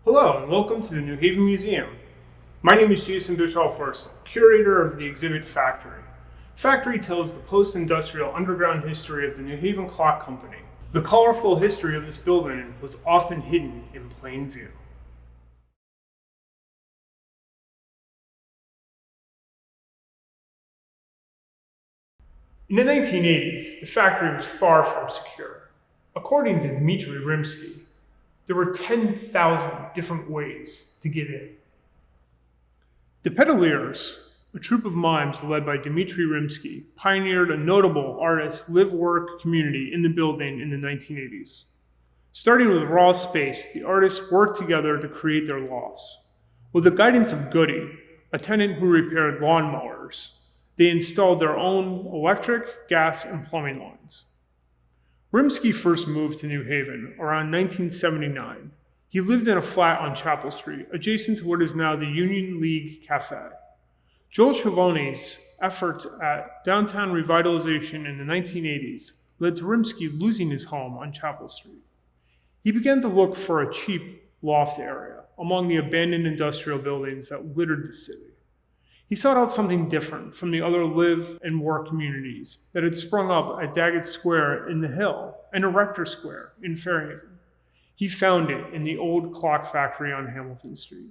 Hello and welcome to the New Haven Museum. My name is Jason Bischoff-Wurstle, curator of the exhibit Factory. Factory tells the post-industrial underground history of the New Haven Clock Company. The colorful history of this building was often hidden in plain view. In the 1980s, the factory was far from secure. According to Dmitry Rimsky, there were 10,000 different ways to get in. The Petaluers, a troupe of mimes led by Dmitry Rimsky, pioneered a notable artist live-work community in the building in the 1980s. Starting with raw space, the artists worked together to create their lofts. With the guidance of Goody, a tenant who repaired lawnmowers, they installed their own electric, gas, and plumbing lines. Rimsky first moved to New Haven around 1979. He lived in a flat on Chapel Street, adjacent to what is now the Union League Cafe. Joel Schiavone's efforts at downtown revitalization in the 1980s led to Rimsky losing his home on Chapel Street. He began to look for a cheap loft area among the abandoned industrial buildings that littered the city. He sought out something different from the other live and work communities that had sprung up at Daggett Square in the Hill and Erector Square in Fairhaven. He found it in the old clock factory on Hamilton Street.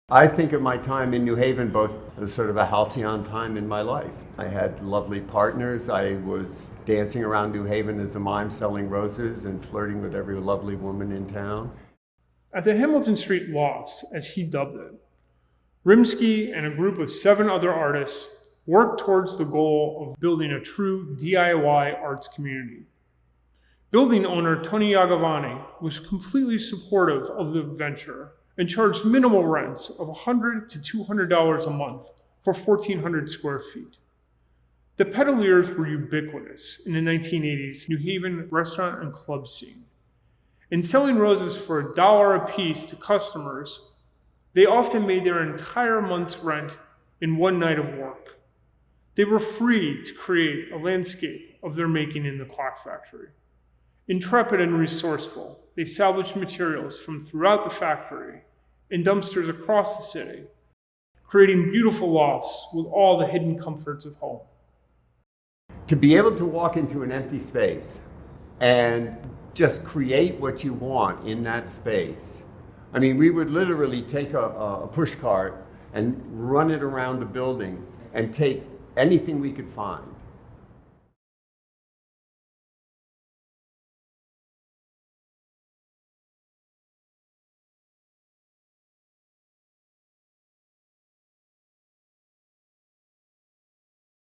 I think of my time in New Haven both as sort of a halcyon time in my life. I had lovely partners. I was dancing around New Haven as a mime selling roses and flirting with every lovely woman in town. At the Hamilton Street Lofts, as he dubbed it, Rimsky and a group of 7 other artists worked towards the goal of building a true DIY arts community. Building owner Tony Yagavani was completely supportive of the venture and charged minimal rents of $100 to $200 a month for 1,400 square feet. The Petaluers were ubiquitous in the 1980s New Haven restaurant and club scene. In selling roses for $1 a piece to customers, they often made their entire month's rent in one night of work. They were free to create a landscape of their making in the clock factory. Intrepid and resourceful, they salvaged materials from throughout the factory in dumpsters across the city, creating beautiful lofts with all the hidden comforts of home. To be able to walk into an empty space and just create what you want in that space. I mean, we would literally take a push cart and run it around the building and take anything we could find